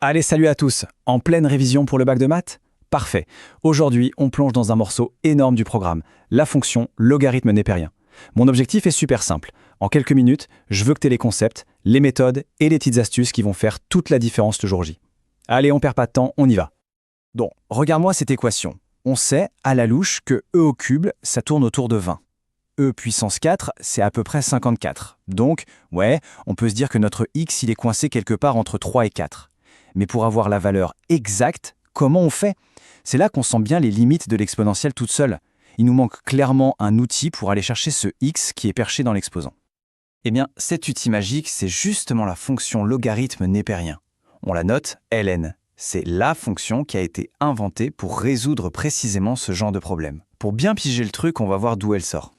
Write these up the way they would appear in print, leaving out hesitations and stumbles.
Allez, salut à tous. En pleine révision pour le bac de maths? Parfait. Aujourd'hui, on plonge dans un morceau énorme du programme, la fonction logarithme népérien. Mon objectif est super simple. En quelques minutes, je veux que tu aies les concepts, les méthodes et les petites astuces qui vont faire toute la différence le jour J. Allez, on perd pas de temps, on y va. Donc, regarde-moi cette équation. On sait, à la louche, que e au cube, ça tourne autour de 20. E puissance 4, c'est à peu près 54. Donc, ouais, on peut se dire que notre x, il est coincé quelque part entre 3 et 4. Mais pour avoir la valeur exacte, comment on fait? C'est là qu'on sent bien les limites de l'exponentielle toute seule. Il nous manque clairement un outil pour aller chercher ce x qui est perché dans l'exposant. Eh bien, cet outil magique, c'est justement la fonction logarithme népérien. On la note ln. C'est la fonction qui a été inventée pour résoudre précisément ce genre de problème. Pour bien piger le truc, on va voir d'où elle sort.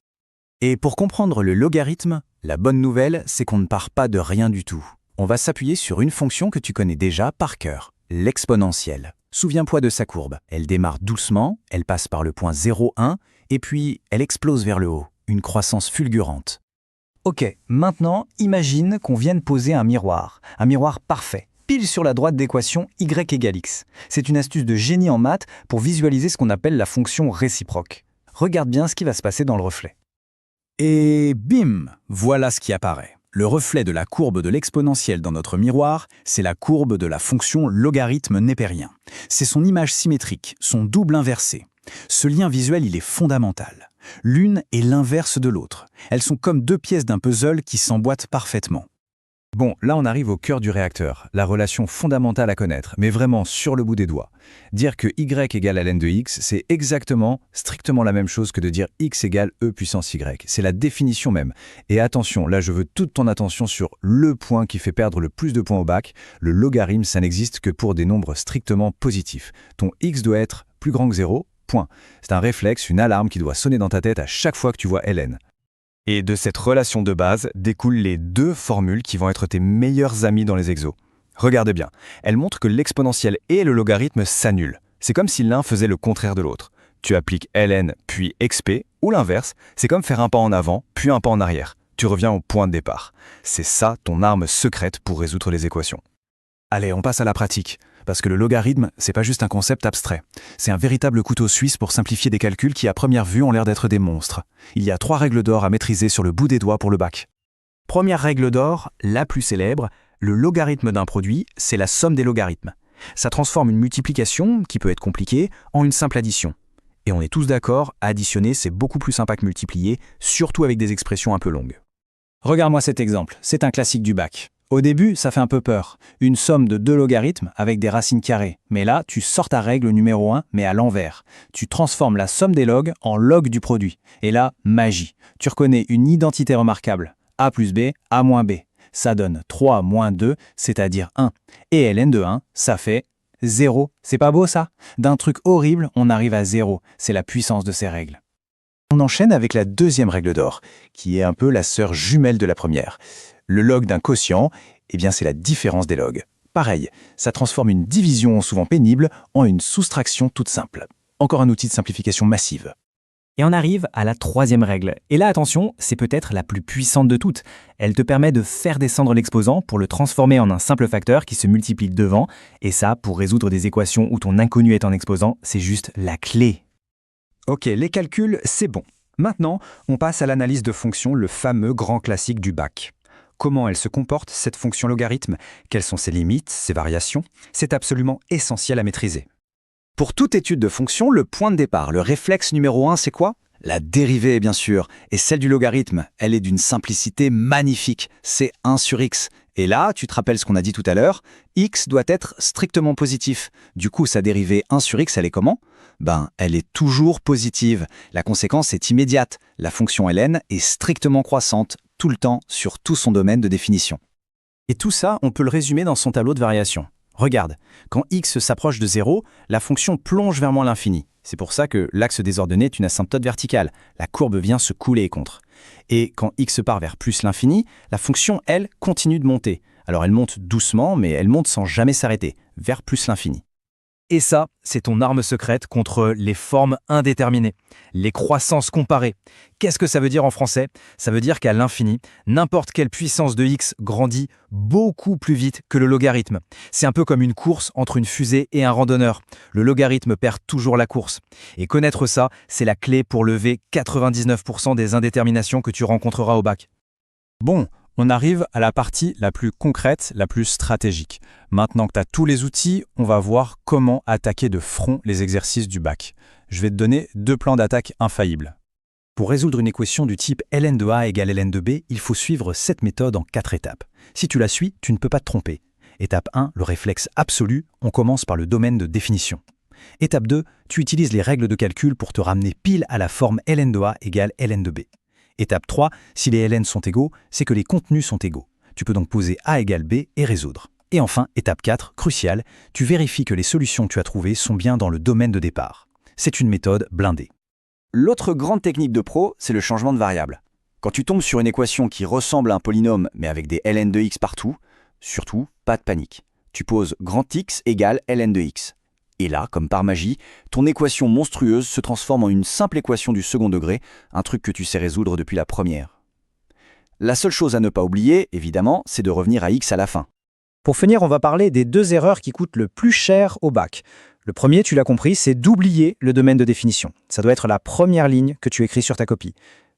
Et pour comprendre le logarithme, la bonne nouvelle, c'est qu'on ne part pas de rien du tout. On va s'appuyer sur une fonction que tu connais déjà par cœur, l'exponentielle. Souviens-toi de sa courbe. Elle démarre doucement, elle passe par le point 0,1, et puis elle explose vers le haut, une croissance fulgurante. Ok, maintenant, imagine qu'on vienne poser un miroir parfait, pile sur la droite d'équation y égale x. C'est une astuce de génie en maths pour visualiser ce qu'on appelle la fonction réciproque. Regarde bien ce qui va se passer dans le reflet. Et bim, voilà ce qui apparaît. Le reflet de la courbe de l'exponentielle dans notre miroir, c'est la courbe de la fonction logarithme népérien. C'est son image symétrique, son double inversé. Ce lien visuel, il est fondamental. L'une est l'inverse de l'autre. Elles sont comme deux pièces d'un puzzle qui s'emboîtent parfaitement. Bon, là on arrive au cœur du réacteur, la relation fondamentale à connaître, mais vraiment sur le bout des doigts. Dire que y égale ln de x, c'est strictement la même chose que de dire x égale e puissance y. C'est la définition même. Et attention, là je veux toute ton attention sur le point qui fait perdre le plus de points au bac. Le logarithme, ça n'existe que pour des nombres strictement positifs. Ton x doit être plus grand que 0, point. C'est un réflexe, une alarme qui doit sonner dans ta tête à chaque fois que tu vois ln. Et de cette relation de base découlent les deux formules qui vont être tes meilleurs amis dans les exos. Regarde bien, elles montrent que l'exponentielle et le logarithme s'annulent. C'est comme si l'un faisait le contraire de l'autre. Tu appliques ln puis xp, ou l'inverse, c'est comme faire un pas en avant puis un pas en arrière. Tu reviens au point de départ. C'est ça ton arme secrète pour résoudre les équations. Allez, on passe à la pratique. Parce que le logarithme, c'est pas juste un concept abstrait. C'est un véritable couteau suisse pour simplifier des calculs qui, à première vue, ont l'air d'être des monstres. Il y a 3 règles d'or à maîtriser sur le bout des doigts pour le bac. Première règle d'or, la plus célèbre, le logarithme d'un produit, c'est la somme des logarithmes. Ça transforme une multiplication, qui peut être compliquée, en une simple addition. Et on est tous d'accord, additionner, c'est beaucoup plus sympa que multiplier, surtout avec des expressions un peu longues. Regarde-moi cet exemple, c'est un classique du bac. Au début, ça fait un peu peur. Une somme de 2 logarithmes avec des racines carrées. Mais là, tu sors ta règle numéro 1, mais à l'envers. Tu transformes la somme des logs en log du produit. Et là, magie. Tu reconnais une identité remarquable. A plus B, A moins B. Ça donne 3 moins 2, c'est-à-dire 1. Et ln de 1, ça fait 0. C'est pas beau ça? D'un truc horrible, on arrive à 0. C'est la puissance de ces règles. On enchaîne avec la deuxième règle d'or, qui est un peu la sœur jumelle de la première. Le log d'un quotient, eh bien c'est la différence des logs. Pareil, ça transforme une division souvent pénible en une soustraction toute simple. Encore un outil de simplification massive. Et on arrive à la troisième règle. Et là, attention, c'est peut-être la plus puissante de toutes. Elle te permet de faire descendre l'exposant pour le transformer en un simple facteur qui se multiplie devant. Et ça, pour résoudre des équations où ton inconnu est en exposant, c'est juste la clé. Ok, les calculs, c'est bon. Maintenant, on passe à l'analyse de fonctions, le fameux grand classique du bac. Comment elle se comporte, cette fonction logarithme? Quelles sont ses limites, ses variations? C'est absolument essentiel à maîtriser. Pour toute étude de fonction, le point de départ, le réflexe numéro 1, c'est quoi? La dérivée, bien sûr. Et celle du logarithme, elle est d'une simplicité magnifique. C'est 1 sur x. Et là, tu te rappelles ce qu'on a dit tout à l'heure, x doit être strictement positif. Du coup, sa dérivée 1 sur x, elle est comment? Elle est toujours positive. La conséquence est immédiate. La fonction ln est strictement croissante, tout le temps, sur tout son domaine de définition. Et tout ça, on peut le résumer dans son tableau de variation. Regarde, quand x s'approche de 0, la fonction plonge vers moins l'infini. C'est pour ça que l'axe des ordonnées est une asymptote verticale. La courbe vient se couler contre. Et quand x part vers plus l'infini, la fonction, elle, continue de monter. Alors elle monte doucement, mais elle monte sans jamais s'arrêter, vers plus l'infini. Et ça, c'est ton arme secrète contre les formes indéterminées, les croissances comparées. Qu'est-ce que ça veut dire en français? Ça veut dire qu'à l'infini, n'importe quelle puissance de x grandit beaucoup plus vite que le logarithme. C'est un peu comme une course entre une fusée et un randonneur. Le logarithme perd toujours la course. Et connaître ça, c'est la clé pour lever 99% des indéterminations que tu rencontreras au bac. Bon, on arrive à la partie la plus concrète, la plus stratégique. Maintenant que tu as tous les outils, on va voir comment attaquer de front les exercices du bac. Je vais te donner 2 plans d'attaque infaillibles. Pour résoudre une équation du type ln de a égale ln de b, il faut suivre cette méthode en 4 étapes. Si tu la suis, tu ne peux pas te tromper. Étape 1, le réflexe absolu, on commence par le domaine de définition. Étape 2, tu utilises les règles de calcul pour te ramener pile à la forme ln de a égale ln de b. Étape 3, si les ln sont égaux, c'est que les contenus sont égaux. Tu peux donc poser a égale b et résoudre. Et enfin, étape 4, cruciale, tu vérifies que les solutions que tu as trouvées sont bien dans le domaine de départ. C'est une méthode blindée. L'autre grande technique de pro, c'est le changement de variable. Quand tu tombes sur une équation qui ressemble à un polynôme mais avec des ln de x partout, surtout, pas de panique. Tu poses grand X égale ln de x. Et là, comme par magie, ton équation monstrueuse se transforme en une simple équation du second degré, un truc que tu sais résoudre depuis la première. La seule chose à ne pas oublier, évidemment, c'est de revenir à x à la fin. Pour finir, on va parler des 2 erreurs qui coûtent le plus cher au bac. Le premier, tu l'as compris, c'est d'oublier le domaine de définition. Ça doit être la première ligne que tu écris sur ta copie.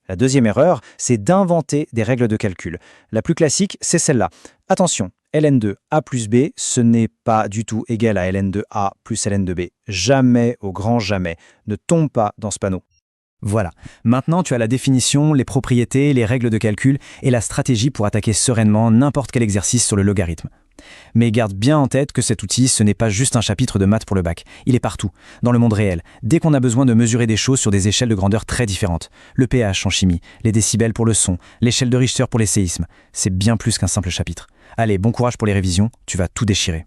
La deuxième erreur, c'est d'inventer des règles de calcul. La plus classique, c'est celle-là. Attention, ln de a plus b, ce n'est pas du tout égal à ln de a plus ln de b. Jamais, au grand jamais. Ne tombe pas dans ce panneau. Voilà, maintenant tu as la définition, les propriétés, les règles de calcul et la stratégie pour attaquer sereinement n'importe quel exercice sur le logarithme. Mais garde bien en tête que cet outil, ce n'est pas juste un chapitre de maths pour le bac. Il est partout, dans le monde réel, dès qu'on a besoin de mesurer des choses sur des échelles de grandeur très différentes. Le pH en chimie, les décibels pour le son, l'échelle de Richter pour les séismes. C'est bien plus qu'un simple chapitre. Allez, bon courage pour les révisions, tu vas tout déchirer.